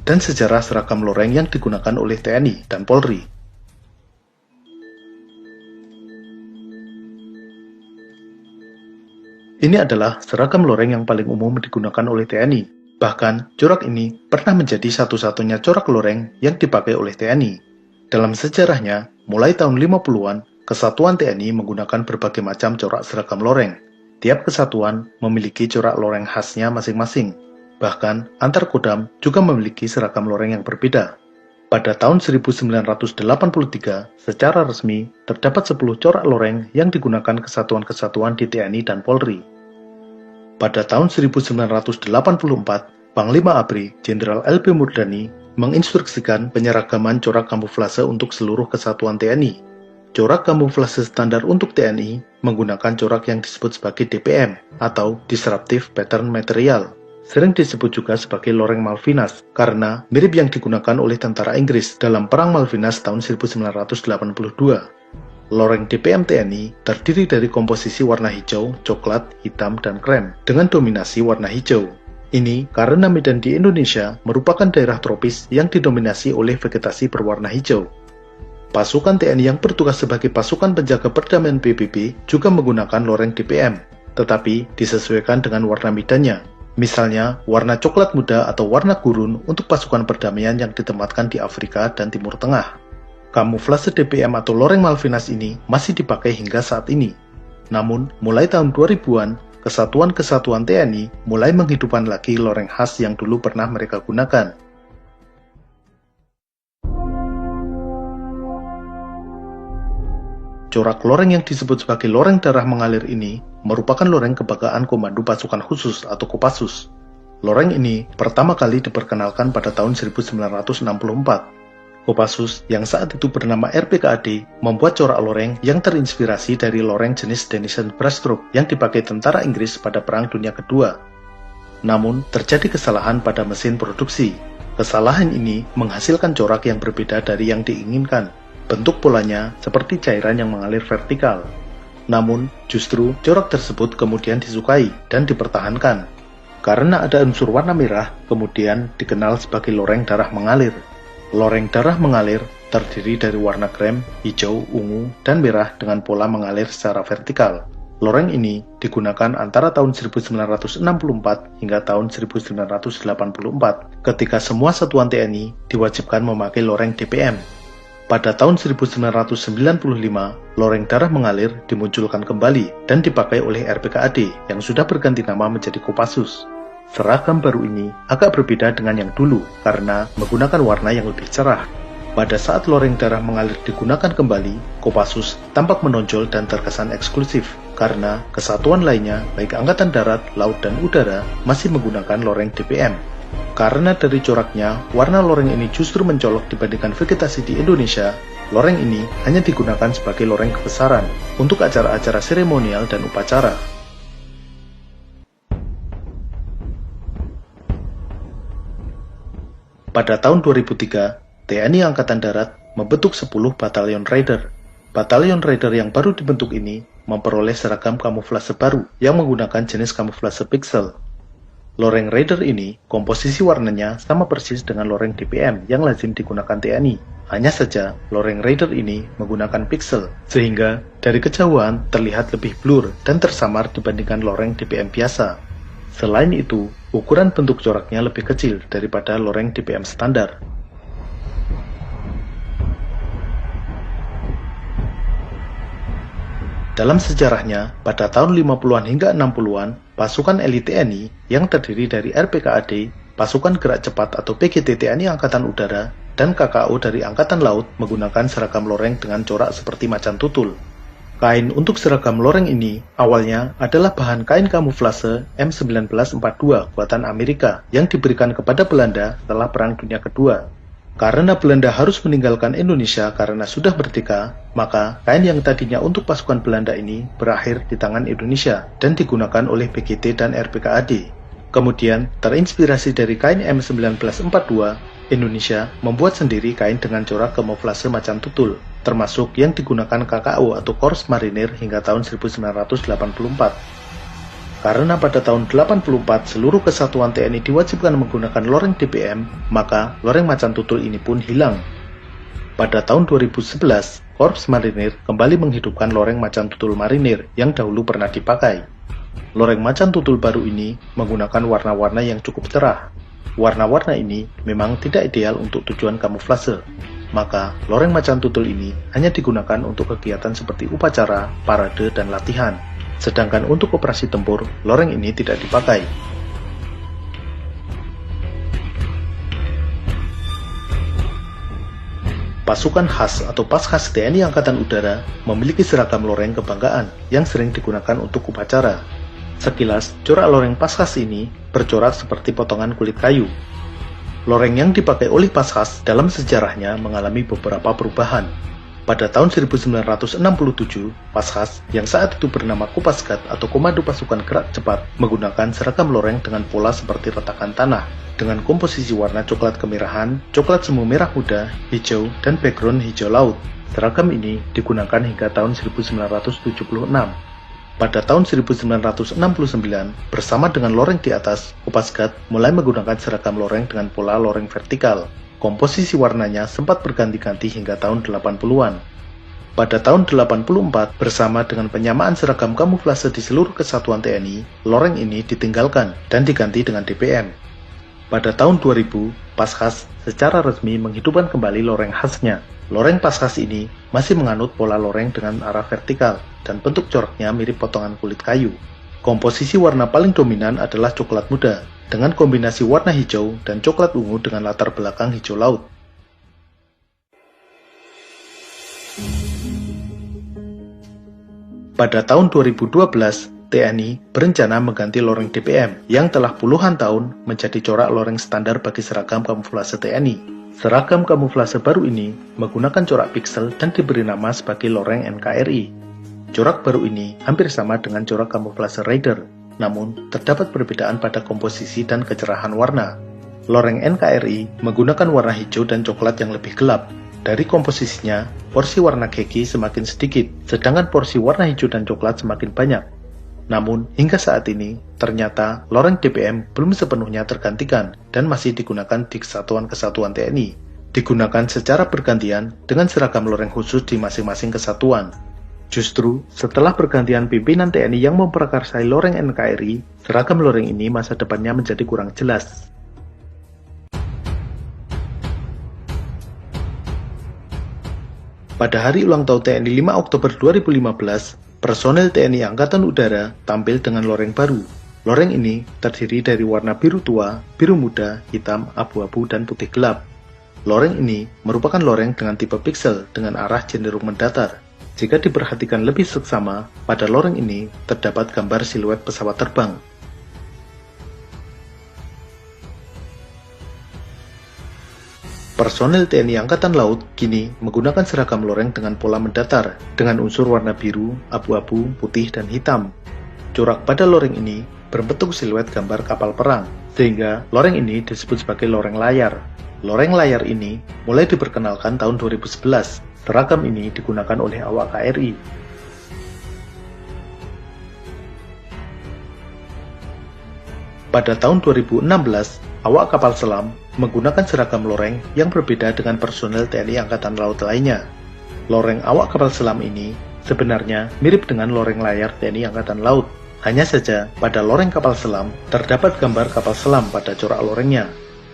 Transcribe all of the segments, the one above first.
dan sejarah seragam loreng yang digunakan oleh TNI dan Polri. Ini adalah seragam loreng yang paling umum digunakan oleh TNI. Bahkan, corak ini pernah menjadi satu-satunya corak loreng yang dipakai oleh TNI. Dalam sejarahnya, mulai tahun 50-an, kesatuan TNI menggunakan berbagai macam corak seragam loreng. Tiap kesatuan memiliki corak loreng khasnya masing-masing. Bahkan, antar kodam juga memiliki seragam loreng yang berbeda. Pada tahun 1983, secara resmi, terdapat 10 corak loreng yang digunakan kesatuan-kesatuan di TNI dan Polri. Pada tahun 1984, Panglima ABRI, Jenderal LP Murdani, menginstruksikan penyeragaman corak kamuflase untuk seluruh kesatuan TNI. Corak kamuflase standar untuk TNI menggunakan corak yang disebut sebagai DPM atau Disruptive Pattern Material. Sering disebut juga sebagai loreng Malvinas karena mirip yang digunakan oleh tentara Inggris dalam Perang Malvinas tahun 1982. Loreng DPM TNI terdiri dari komposisi warna hijau, coklat, hitam, dan krem dengan dominasi warna hijau. Ini karena Medan di Indonesia merupakan daerah tropis yang didominasi oleh vegetasi berwarna hijau. Pasukan TNI yang bertugas sebagai pasukan penjaga perdamaian PBB juga menggunakan loreng DPM, tetapi disesuaikan dengan warna medannya. Misalnya, warna coklat muda atau warna gurun untuk pasukan perdamaian yang ditempatkan di Afrika dan Timur Tengah. Kamuflase DPM atau loreng Malvinas ini masih dipakai hingga saat ini. Namun, mulai tahun 2000-an, kesatuan-kesatuan TNI mulai menghidupkan lagi loreng khas yang dulu pernah mereka gunakan. Corak loreng yang disebut sebagai loreng darah mengalir ini merupakan loreng kebanggaan Komando Pasukan Khusus atau Kopassus. Loreng ini pertama kali diperkenalkan pada tahun 1964. Kopassus yang saat itu bernama RPKAD membuat corak loreng yang terinspirasi dari loreng jenis Denison Brushstroke yang dipakai tentara Inggris pada Perang Dunia Kedua. Namun, terjadi kesalahan pada mesin produksi. Kesalahan ini menghasilkan corak yang berbeda dari yang diinginkan. Bentuk polanya seperti cairan yang mengalir vertikal. Namun, justru corak tersebut kemudian disukai dan dipertahankan. Karena ada unsur warna merah, kemudian dikenal sebagai loreng darah mengalir. Loreng darah mengalir terdiri dari warna krem, hijau, ungu, dan merah dengan pola mengalir secara vertikal. Loreng ini digunakan antara tahun 1964 hingga tahun 1984 ketika semua satuan TNI diwajibkan memakai loreng DPM. Pada tahun 1995, loreng darah mengalir dimunculkan kembali dan dipakai oleh RPKAD yang sudah berganti nama menjadi Kopassus. Seragam baru ini agak berbeda dengan yang dulu karena menggunakan warna yang lebih cerah. Pada saat loreng darah mengalir digunakan kembali, Kopassus tampak menonjol dan terkesan eksklusif karena kesatuan lainnya, baik Angkatan Darat, Laut, dan Udara, masih menggunakan loreng DPM. Karena dari coraknya, warna loreng ini justru mencolok dibandingkan vegetasi di Indonesia, loreng ini hanya digunakan sebagai loreng kebesaran untuk acara-acara seremonial dan upacara. Pada tahun 2003, TNI Angkatan Darat membentuk 10 Batalion Raider. Batalion Raider yang baru dibentuk ini memperoleh seragam kamuflase baru yang menggunakan jenis kamuflase pixel. Loreng Raider ini, komposisi warnanya sama persis dengan loreng DPM yang lazim digunakan TNI. Hanya saja, loreng Raider ini menggunakan pixel, sehingga dari kejauhan terlihat lebih blur dan tersamar dibandingkan loreng DPM biasa. Selain itu, ukuran bentuk coraknya lebih kecil daripada loreng DPM standar. Dalam sejarahnya, pada tahun 50-an hingga 60-an, pasukan elit TNI yang terdiri dari RPKAD, Pasukan Gerak Cepat atau PGT TNI Angkatan Udara, dan KKO dari Angkatan Laut menggunakan seragam loreng dengan corak seperti macan tutul. Kain untuk seragam loreng ini awalnya adalah bahan kain kamuflase M1942 buatan Amerika yang diberikan kepada Belanda setelah Perang Dunia Kedua. Karena Belanda harus meninggalkan Indonesia karena sudah merdeka, maka kain yang tadinya untuk pasukan Belanda ini berakhir di tangan Indonesia dan digunakan oleh PGT dan RPKAD. Kemudian, terinspirasi dari kain M1942, Indonesia membuat sendiri kain dengan corak kamuflase macan tutul, termasuk yang digunakan KKO atau Korps Marinir hingga tahun 1984. Karena pada tahun 84 seluruh kesatuan TNI diwajibkan menggunakan loreng DPM, maka loreng macan tutul ini pun hilang. Pada tahun 2011, Korps Marinir kembali menghidupkan loreng macan tutul marinir yang dahulu pernah dipakai. Loreng macan tutul baru ini menggunakan warna-warna yang cukup cerah. Warna-warna ini memang tidak ideal untuk tujuan kamuflase. Maka, loreng macan tutul ini hanya digunakan untuk kegiatan seperti upacara, parade, dan latihan. Sedangkan untuk operasi tempur, loreng ini tidak dipakai. Pasukan khas atau Paskhas TNI Angkatan Udara memiliki seragam loreng kebanggaan yang sering digunakan untuk upacara. Sekilas, corak loreng Paskhas ini bercorak seperti potongan kulit kayu. Loreng yang dipakai oleh Paskhas dalam sejarahnya mengalami beberapa perubahan. Pada tahun 1967, Paskhas yang saat itu bernama Kopasgat atau Komando Pasukan Gerak Cepat menggunakan seragam loreng dengan pola seperti retakan tanah, dengan komposisi warna coklat kemerahan, coklat semu merah muda, hijau, dan background hijau laut. Seragam ini digunakan hingga tahun 1976. Pada tahun 1969, bersama dengan loreng di atas, Kopasgat mulai menggunakan seragam loreng dengan pola loreng vertikal. Komposisi warnanya sempat berganti-ganti hingga tahun 80-an. Pada tahun 84, bersama dengan penyamaan seragam kamuflase di seluruh kesatuan TNI, loreng ini ditinggalkan dan diganti dengan DPM. Pada tahun 2000, Paskhas secara resmi menghidupkan kembali loreng khasnya. Loreng Paskhas ini masih menganut pola loreng dengan arah vertikal dan bentuk coraknya mirip potongan kulit kayu. Komposisi warna paling dominan adalah coklat muda, dengan kombinasi warna hijau dan coklat ungu dengan latar belakang hijau laut. Pada tahun 2012, TNI berencana mengganti loreng DPM yang telah puluhan tahun menjadi corak loreng standar bagi seragam kamuflase TNI. Seragam kamuflase baru ini menggunakan corak piksel dan diberi nama sebagai loreng NKRI. Corak baru ini hampir sama dengan corak kamuflase Raider, namun terdapat perbedaan pada komposisi dan kecerahan warna. Loreng NKRI menggunakan warna hijau dan coklat yang lebih gelap. Dari komposisinya, porsi warna khaki semakin sedikit, sedangkan porsi warna hijau dan coklat semakin banyak. Namun, hingga saat ini, ternyata loreng DPM belum sepenuhnya tergantikan dan masih digunakan di kesatuan-kesatuan TNI. Digunakan secara bergantian dengan seragam loreng khusus di masing-masing kesatuan. Justru, setelah pergantian pimpinan TNI yang memprakarsai loreng NKRI, seragam loreng ini masa depannya menjadi kurang jelas. Pada hari ulang tahun TNI 5 Oktober 2015, personel TNI Angkatan Udara tampil dengan loreng baru. Loreng ini terdiri dari warna biru tua, biru muda, hitam, abu-abu, dan putih gelap. Loreng ini merupakan loreng dengan tipe piksel dengan arah cenderung mendatar. Jika diperhatikan lebih seksama, pada loreng ini terdapat gambar siluet pesawat terbang. Personel TNI Angkatan Laut kini menggunakan seragam loreng dengan pola mendatar, dengan unsur warna biru, abu-abu, putih, dan hitam. Corak pada loreng ini berbentuk siluet gambar kapal perang, sehingga loreng ini disebut sebagai loreng layar. Loreng layar ini mulai diperkenalkan tahun 2011. Seragam ini digunakan oleh awak KRI. Pada tahun 2016, awak kapal selam menggunakan seragam loreng yang berbeda dengan personel TNI Angkatan Laut lainnya. Loreng awak kapal selam ini sebenarnya mirip dengan loreng layar TNI Angkatan Laut. Hanya saja, pada loreng kapal selam terdapat gambar kapal selam pada corak lorengnya.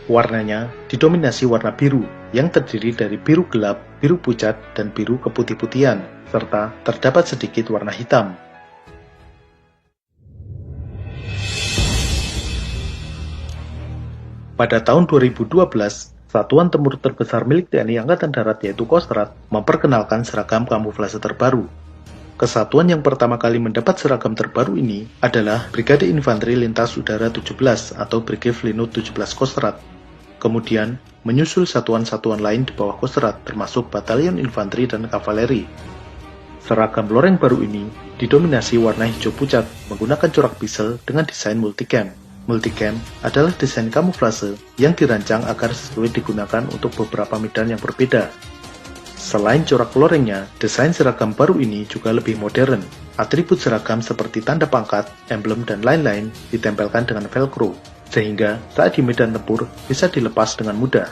Warnanya didominasi warna biru, yang terdiri dari biru gelap, biru pucat, dan biru keputih-putihan, serta terdapat sedikit warna hitam. Pada tahun 2012, satuan tempur terbesar milik TNI Angkatan Darat yaitu Kostrad memperkenalkan seragam kamuflase terbaru. Kesatuan yang pertama kali mendapat seragam terbaru ini adalah Brigade Infanteri Lintas Udara 17 atau Brigade Linut 17 Kostrad. Kemudian, menyusul satuan-satuan lain di bawah Kostrad termasuk Batalion Infanteri dan Kavaleri. Seragam loreng baru ini didominasi warna hijau pucat menggunakan corak piksel dengan desain multicam. Multicam adalah desain kamuflase yang dirancang agar sesuai digunakan untuk beberapa medan yang berbeda. Selain corak lorengnya, desain seragam baru ini juga lebih modern. Atribut seragam seperti tanda pangkat, emblem, dan lain-lain ditempelkan dengan velcro, sehingga saat di medan tempur bisa dilepas dengan mudah.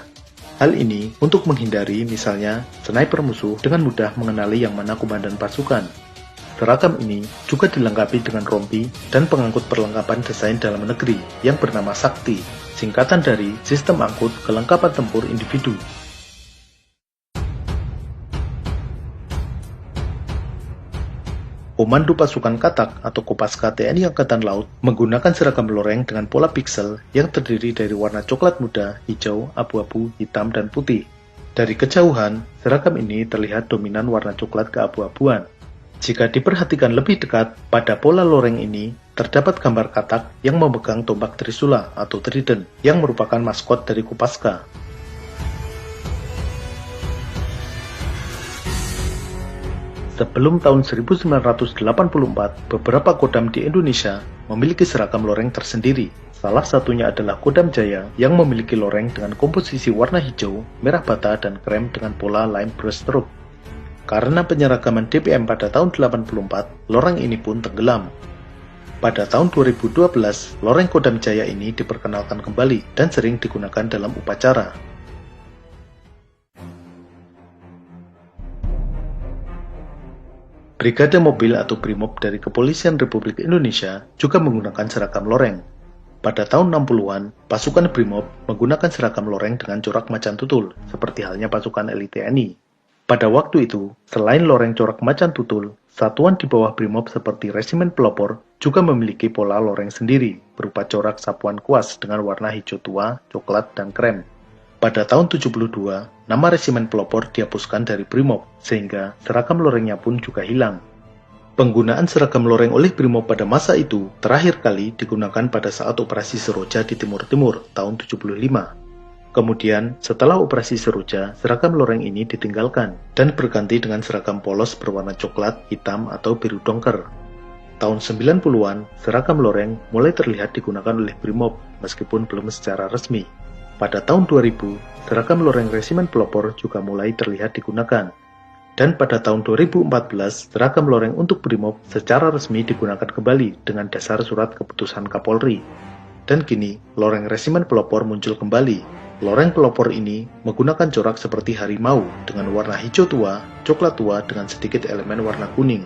Hal ini untuk menghindari misalnya sniper musuh dengan mudah mengenali yang mana komandan pasukan. Seragam ini juga dilengkapi dengan rompi dan pengangkut perlengkapan desain dalam negeri yang bernama Sakti, singkatan dari Sistem Angkut Kelengkapan Tempur Individu. Komando Pasukan Katak atau Kopaska TNI Angkatan Laut menggunakan seragam loreng dengan pola piksel yang terdiri dari warna coklat muda, hijau, abu-abu, hitam, dan putih. Dari kejauhan, seragam ini terlihat dominan warna coklat keabu-abuan. Jika diperhatikan lebih dekat, pada pola loreng ini terdapat gambar katak yang memegang tombak Trisula atau Trident yang merupakan maskot dari Kopaska. Sebelum tahun 1984, beberapa kodam di Indonesia memiliki seragam loreng tersendiri. Salah satunya adalah Kodam Jaya yang memiliki loreng dengan komposisi warna hijau, merah bata, dan krem dengan pola lime brushstroke. Karena penyeragaman DPM pada tahun 84, loreng ini pun tenggelam. Pada tahun 2012, loreng Kodam Jaya ini diperkenalkan kembali dan sering digunakan dalam upacara. Brigade Mobil atau Brimob dari Kepolisian Republik Indonesia juga menggunakan seragam loreng. Pada tahun 60-an, pasukan Brimob menggunakan seragam loreng dengan corak macan tutul, seperti halnya pasukan elit TNI. Pada waktu itu, selain loreng corak macan tutul, satuan di bawah Brimob seperti Resimen Pelopor juga memiliki pola loreng sendiri, berupa corak sapuan kuas dengan warna hijau tua, coklat, dan krem. Pada tahun 72, nama Resimen Pelopor dihapuskan dari Brimob, sehingga seragam lorengnya pun juga hilang. Penggunaan seragam loreng oleh Brimob pada masa itu terakhir kali digunakan pada saat Operasi Seroja di Timur Timur tahun 75. Kemudian, setelah Operasi Seroja, seragam loreng ini ditinggalkan dan berganti dengan seragam polos berwarna coklat, hitam, atau biru dongker. Tahun 90-an, seragam loreng mulai terlihat digunakan oleh Brimob, meskipun belum secara resmi. Pada tahun 2000, seragam loreng Resimen Pelopor juga mulai terlihat digunakan. Dan pada tahun 2014, seragam loreng untuk Brimob secara resmi digunakan kembali dengan dasar surat keputusan Kapolri. Dan kini, loreng Resimen Pelopor muncul kembali. Loreng pelopor ini menggunakan corak seperti harimau dengan warna hijau tua, coklat tua dengan sedikit elemen warna kuning.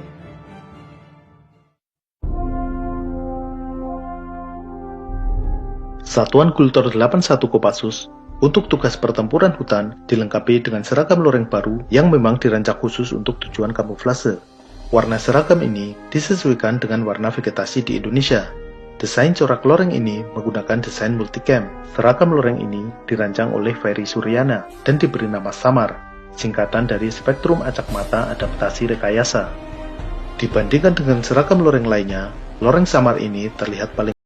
Satuan Gultor 81 Kopassus untuk tugas pertempuran hutan dilengkapi dengan seragam loreng baru yang memang dirancang khusus untuk tujuan kamuflase. Warna seragam ini disesuaikan dengan warna vegetasi di Indonesia. Desain corak loreng ini menggunakan desain multicam. Seragam loreng ini dirancang oleh Ferry Suryana dan diberi nama Samar, singkatan dari Spektrum Acak Mata Adaptasi Rekayasa. Dibandingkan dengan seragam loreng lainnya, loreng Samar ini terlihat paling